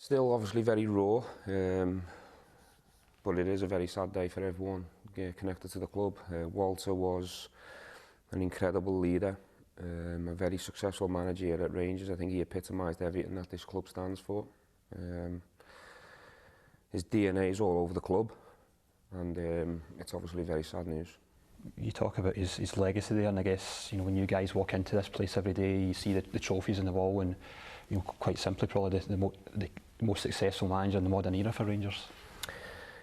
Still obviously very raw, but it is a very sad day for everyone connected to the club. Walter was an incredible leader, a very successful manager here at Rangers. I think he epitomised everything that this club stands for. His DNA is all over the club, and it's obviously very sad news. You talk about his legacy there, and I guess, you know, when you guys walk into this place every day, you see the trophies on the wall, and, you know, quite simply probably the most successful manager in the modern era for Rangers.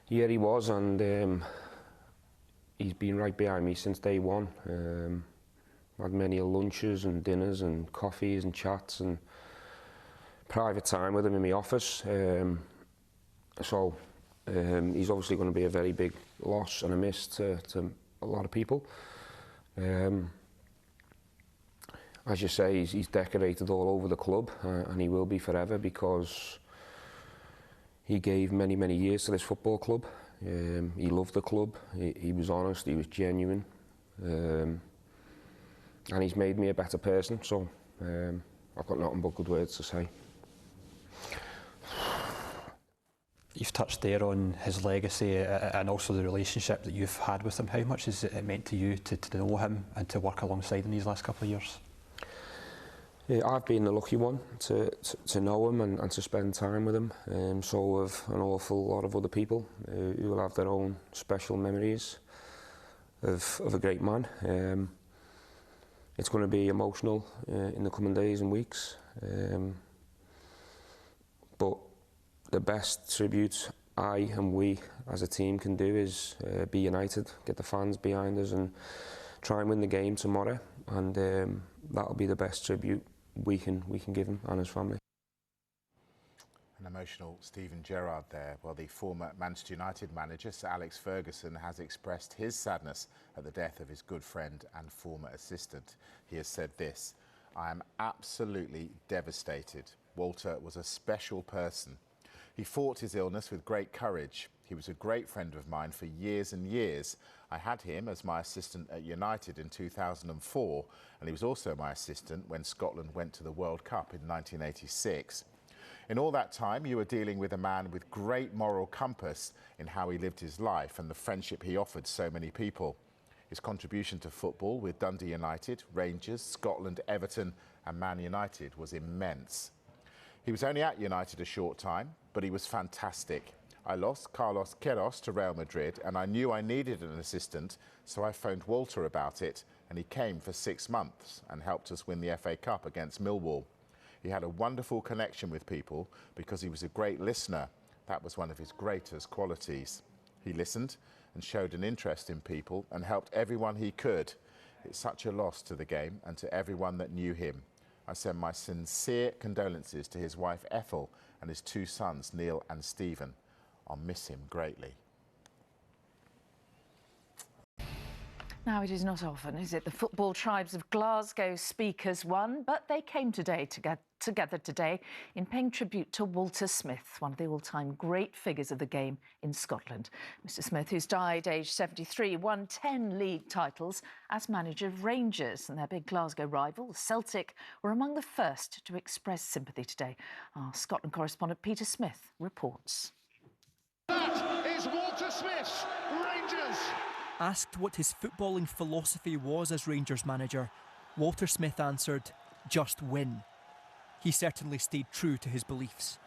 Yeah, he was, and he's been right behind me since day one. Had many lunches and dinners and coffees and chats and private time with him in my office. So he's obviously going to be a very big loss and a miss to a lot of people. As you say, he's decorated all over the club, and he will be forever, because he gave many, many years to this football club. He loved the club, he was honest, he was genuine, and he's made me a better person, so I've got nothing but good words to say. You've touched there on his legacy and also the relationship that you've had with him. How much has it meant to you to know him and to work alongside him these last couple of years? Yeah, I've been the lucky one to know him and to spend time with him. So have an awful lot of other people who will have their own special memories of a great man. It's going to be emotional in the coming days and weeks. But the best tribute I and we as a team can do is be united, get the fans behind us and try and win the game tomorrow, and that'll be the best tribute we can give him and his family. An emotional Steven Gerrard there. Well, the former Manchester United manager, Sir Alex Ferguson, has expressed his sadness at the death of his good friend and former assistant. He has said this: "I am absolutely devastated. Walter was a special person. He fought his illness with great courage. He was a great friend of mine for years and years. I had him as my assistant at United in 2004, and he was also my assistant when Scotland went to the World Cup in 1986. In all that time, you were dealing with a man with great moral compass in how he lived his life and the friendship he offered so many people. His contribution to football with Dundee United, Rangers, Scotland, Everton and Man United was immense. He was only at United a short time, but he was fantastic. I lost Carlos Queiroz to Real Madrid, and I knew I needed an assistant, so I phoned Walter about it, and he came for 6 months and helped us win the FA Cup against Millwall. He had a wonderful connection with people because he was a great listener. That was one of his greatest qualities. He listened and showed an interest in people and helped everyone he could. It's such a loss to the game and to everyone that knew him. I send my sincere condolences to his wife Ethel and his 2 sons, Neil and Stephen. I'll miss him greatly." Now, it is not often, is it? The football tribes of Glasgow speak as one, but they came today together today in paying tribute to Walter Smith, one of the all-time great figures of the game in Scotland. Mr. Smith, who's died aged 73, won 10 league titles as manager of Rangers, and their big Glasgow rival, Celtic, were among the first to express sympathy today. Our Scotland correspondent Peter Smith reports. That is Walter Smith's Rangers. Asked what his footballing philosophy was as Rangers manager, Walter Smith answered, "Just win." He certainly stayed true to his beliefs.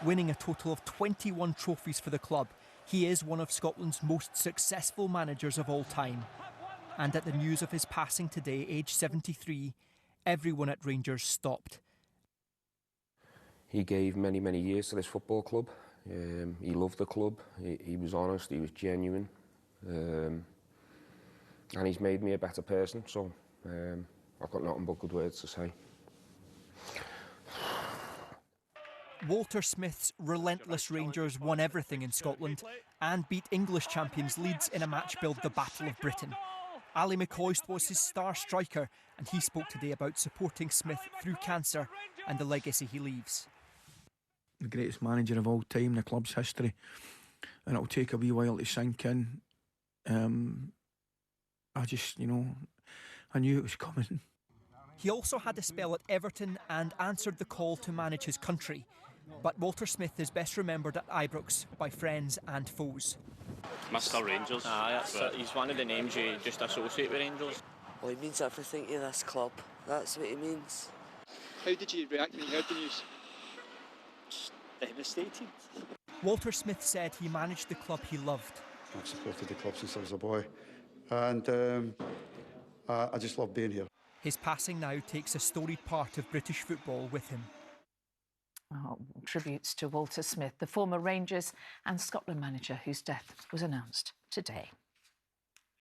Winning a total of 21 trophies for the club, he is one of Scotland's most successful managers of all time. And at the news of his passing today, aged 73, everyone at Rangers stopped. He gave many, many years to this football club. He loved the club, he was honest, he was genuine, and he's made me a better person, so I've got nothing but good words to say. Walter Smith's relentless Rangers won everything in Scotland and beat English champions Leeds in a match billed the Battle of Britain. Ali McCoist was his star striker, and he spoke today about supporting Smith through cancer and the legacy he leaves. The greatest manager of all time in the club's history, and it'll take a wee while to sink in. I just, I knew it was coming. He also had a spell at Everton and answered the call to manage his country. But Walter Smith is best remembered at Ibrox by friends and foes. Mr Rangers. He's one of the names you just associate with Rangers. Well, he means everything to this club. That's what he means. How did you react when you heard the news? Just devastated. Walter Smith said he managed the club he loved. I've supported the club since I was a boy, and I just love being here. His passing now takes a storied part of British football with him. Oh, tributes to Walter Smith, the former Rangers and Scotland manager whose death was announced today.